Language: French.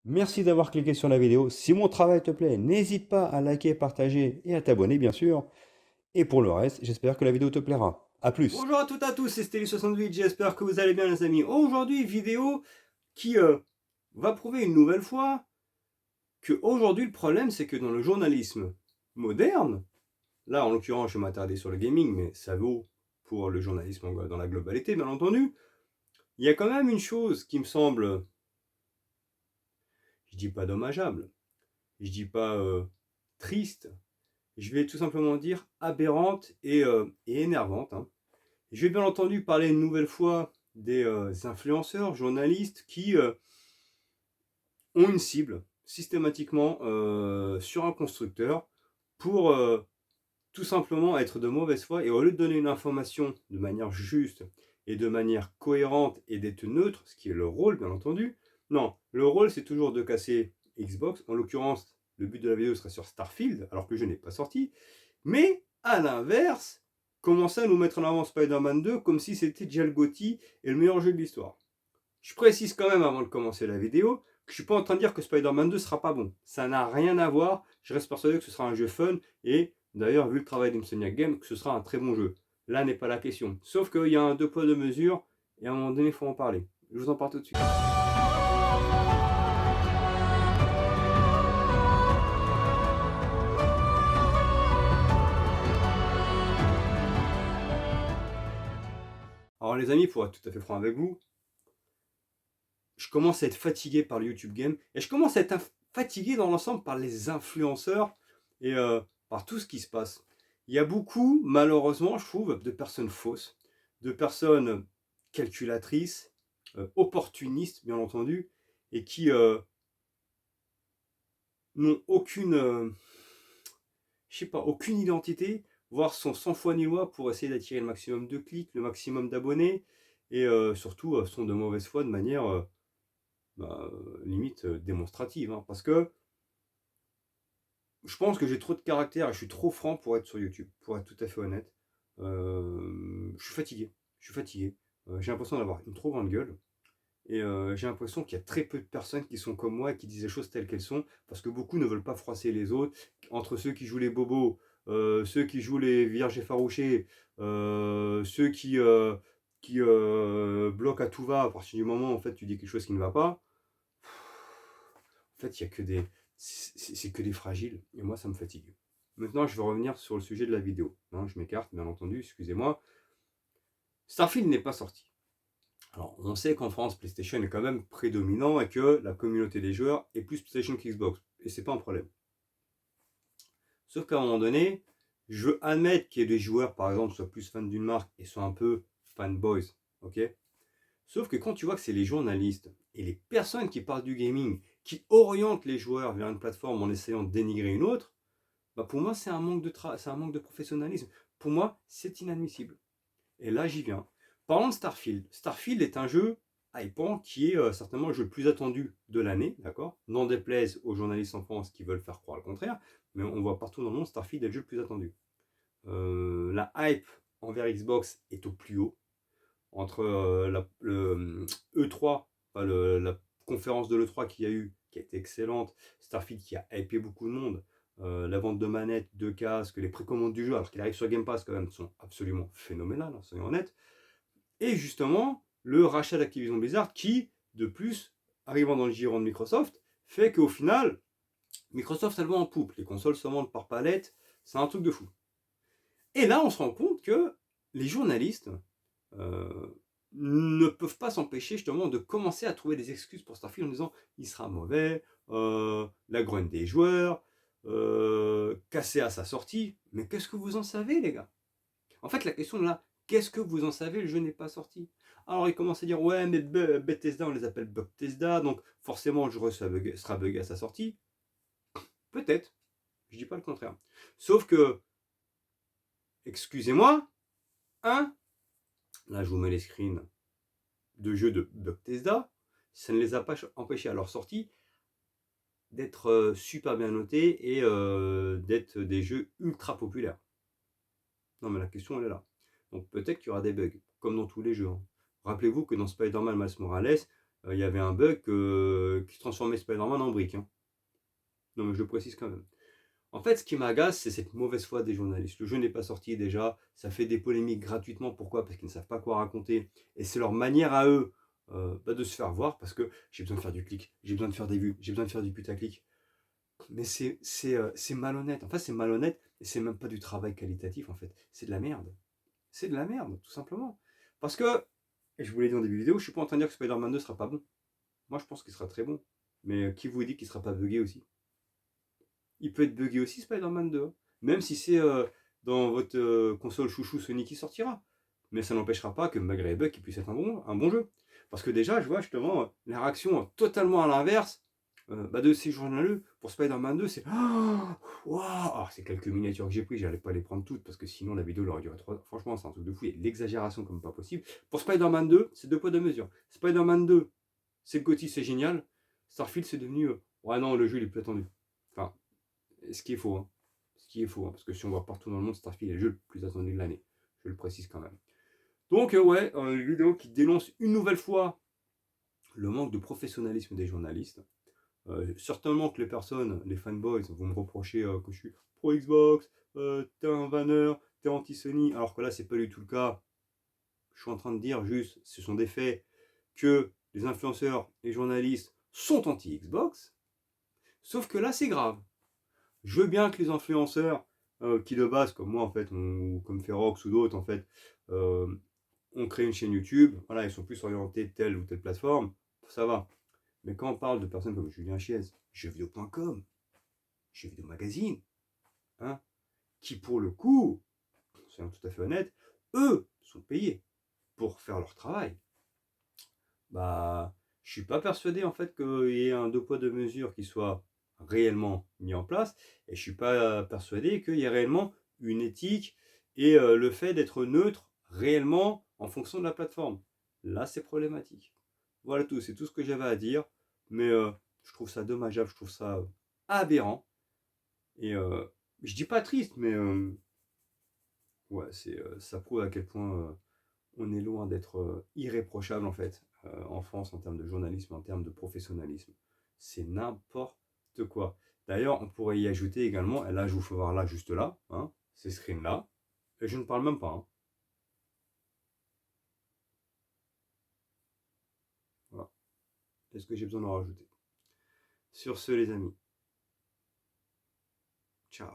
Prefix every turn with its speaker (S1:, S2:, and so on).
S1: Merci d'avoir cliqué sur la vidéo. Si mon travail te plaît, n'hésite pas à liker, partager et à t'abonner, bien sûr. Et pour le reste, j'espère que la vidéo te plaira. A plus.
S2: Bonjour à toutes et à tous, c'est Steli68, j'espère que vous allez bien les amis. Aujourd'hui, vidéo qui va prouver une nouvelle fois que aujourd'hui le problème c'est que dans le journalisme moderne, là en l'occurrence je vais m'attarder sur le gaming, mais ça vaut pour le journalisme dans la globalité bien entendu, il y a quand même une chose qui me semble, je dis pas dommageable, je dis pas triste, je vais tout simplement dire aberrante et énervante, hein. Je vais bien entendu parler une nouvelle fois des influenceurs, journalistes qui ont une cible systématiquement sur un constructeur pour tout simplement être de mauvaise foi et au lieu de donner une information de manière juste et de manière cohérente et d'être neutre, ce qui est le rôle bien entendu, non, le rôle c'est toujours de casser Xbox, en l'occurrence le but de la vidéo sera sur Starfield alors que je n'ai pas sorti, mais à l'inverse, commencer à nous mettre en avant Spider-Man 2 comme si c'était déjà le GOTY et le meilleur jeu de l'histoire. Je précise quand même avant de commencer la vidéo que je suis pas en train de dire que Spider-Man 2 sera pas bon. Ça n'a rien à voir. Je reste persuadé que ce sera un jeu fun et d'ailleurs, vu le travail d'Insomniac Games, que ce sera un très bon jeu. Là n'est pas la question. Sauf qu'il y a un deux poids deux mesures et à un moment donné, il faut en parler. Je vous en parle tout de suite. Alors les amis, pour être tout à fait franc avec vous, je commence à être fatigué par le YouTube Game et je commence à être fatigué dans l'ensemble par les influenceurs et par tout ce qui se passe. Il y a beaucoup, malheureusement, je trouve, de personnes fausses, de personnes calculatrices, opportunistes, bien entendu, et qui n'ont aucune, je sais pas, aucune identité, voire sont sans foi ni loi pour essayer d'attirer le maximum de clics, le maximum d'abonnés, et surtout sont de mauvaise foi de manière limite démonstrative, hein, parce que je pense que j'ai trop de caractère et je suis trop franc pour être sur YouTube, pour être tout à fait honnête. Je suis fatigué, je suis fatigué. J'ai l'impression d'avoir une trop grande gueule et j'ai l'impression qu'il y a très peu de personnes qui sont comme moi et qui disent les choses telles qu'elles sont, parce que beaucoup ne veulent pas froisser les autres. Entre ceux qui jouent les bobos, ceux qui jouent les vierges effarouchés, ceux qui bloquent à tout va à partir du moment où en fait tu dis quelque chose qui ne va pas. En fait, il y a que des, c'est que des fragiles, et moi, ça me fatigue. Maintenant, je vais revenir sur le sujet de la vidéo. Hein, je m'écarte, bien entendu, excusez-moi. Starfield n'est pas sorti. Alors, on sait qu'en France, PlayStation est quand même prédominant et que la communauté des joueurs est plus PlayStation qu'Xbox. Et c'est pas un problème. Sauf qu'à un moment donné, je veux admettre qu'il y ait des joueurs, par exemple, soient plus fans d'une marque et soient un peu fanboys. Ok. Sauf que quand tu vois que c'est les journalistes et les personnes qui parlent du gaming qui orientent les joueurs vers une plateforme en essayant de dénigrer une autre, bah pour moi c'est un manque de professionnalisme. Pour moi, c'est inadmissible. Et là, j'y viens. Parlons de Starfield. Starfield est un jeu hypant qui est certainement le jeu le plus attendu de l'année, d'accord. N'en déplaise aux journalistes en France qui veulent faire croire le contraire, mais on voit partout dans le monde Starfield est le jeu le plus attendu. La hype envers Xbox est au plus haut entre le E3, enfin la conférence de l'E3 qu'il y a eu, qui a été excellente, Starfield qui a hypé beaucoup de monde, la vente de manettes, de casques, les précommandes du jeu, alors qu'il arrive sur Game Pass quand même, sont absolument phénoménales, hein, soyons honnêtes. Et justement, le rachat d'Activision Blizzard qui, de plus, arrivant dans le giron de Microsoft, fait qu'au final, Microsoft ça le vend en poupe. Les consoles se vendent par palette, c'est un truc de fou. Et là, on se rend compte que les journalistes ne peuvent pas s'empêcher justement de commencer à trouver des excuses pour Starfield en disant il sera mauvais, la grogne des joueurs, cassé à sa sortie. Mais qu'est-ce que vous en savez, les gars? En fait, la question là, qu'est-ce que vous en savez? Le jeu n'est pas sorti. Alors ils commencent à dire ouais, mais Bethesda, on les appelle Bethesda, donc forcément le jeu sera buggé à sa sortie. Peut-être, je dis pas le contraire. Sauf que, excusez-moi, hein, là je vous mets les screens de jeux de Bethesda, ça ne les a pas empêchés à leur sortie d'être super bien notés et d'être des jeux ultra populaires. Non mais la question elle est là. Donc peut-être qu'il y aura des bugs, comme dans tous les jeux, hein. Rappelez-vous que dans Spider-Man Miles Morales, il y avait un bug qui transformait Spider-Man en brique. Hein. Non, mais je le précise quand même. En fait, ce qui m'agace, c'est cette mauvaise foi des journalistes. Le jeu n'est pas sorti déjà, ça fait des polémiques gratuitement. Pourquoi? Parce qu'ils ne savent pas quoi raconter. Et c'est leur manière à eux de se faire voir, parce que j'ai besoin de faire du clic, j'ai besoin de faire des vues, j'ai besoin de faire du putaclic. Mais c'est malhonnête. En fait, c'est malhonnête et c'est même pas du travail qualitatif, en fait. C'est de la merde. C'est de la merde, tout simplement. Parce que, et je vous l'ai dit en début de vidéo, je suis pas en train de dire que Spider-Man 2 sera pas bon. Moi, je pense qu'il sera très bon. Mais qui vous dit qu'il sera pas buggé aussi? Il peut être buggé aussi, Spider-Man 2. Hein. Même si c'est dans votre console chouchou Sony qui sortira. Mais ça n'empêchera pas que malgré les bugs, il puisse être un bon jeu. Parce que déjà, je vois justement la réaction totalement à l'inverse de ces journalistes pour Spider-Man 2. C'est waouh! Alors, c'est quelques miniatures que j'ai pris, j'allais pas les prendre toutes parce que sinon la vidéo aurait duré 3 heures. Franchement, c'est un truc de fou. Il y a de l'exagération comme pas possible. Pour Spider-Man 2, c'est deux poids deux mesures. Spider-Man 2, c'est le Gotti, c'est génial. Starfield, c'est devenu ouais, non, le jeu il est plus attendu. Enfin, ce qui est faux. Hein. Ce qui est faux. Hein, parce que si on voit partout dans le monde, Starfield est le jeu le plus attendu de l'année. Je le précise quand même. Donc, ouais, une vidéo qui dénonce une nouvelle fois le manque de professionnalisme des journalistes. Certainement que les personnes, les fanboys, vont me reprocher que je suis pro Xbox, t'es un vanneur, t'es anti-Sony, alors que là, c'est pas du tout le cas. Je suis en train de dire juste, ce sont des faits, que les influenceurs et journalistes sont anti-Xbox, sauf que là, c'est grave. Je veux bien que les influenceurs qui de base, comme moi en fait, ou comme Ferox ou d'autres en fait, euh, ont créé une chaîne YouTube, voilà, ils sont plus orientés telle ou telle plateforme, ça va. Mais quand on parle de personnes comme Julien Chiez, jeuxvideo.com, Jeuxvideo Magazine, hein, qui pour le coup, soyons tout à fait honnêtes, eux sont payés pour faire leur travail. Bah, je suis pas persuadé en fait qu'il y ait un deux poids deux mesures qui soit réellement mis en place, et je suis pas persuadé qu'il y ait réellement une éthique et le fait d'être neutre réellement en fonction de la plateforme. Là, c'est problématique. Voilà tout, c'est tout ce que j'avais à dire, mais je trouve ça dommageable, je trouve ça aberrant, et je dis pas triste, mais ouais, ça prouve à quel point on est loin d'être irréprochable en fait en France en termes de journalisme, en termes de professionnalisme. C'est n'importe quoi. D'ailleurs, on pourrait y ajouter également, et là je vous fais voir là, juste là, hein, ces screens là, et je ne parle même pas. Hein. Voilà. Est-ce que j'ai besoin d'en rajouter? Sur ce les amis, ciao.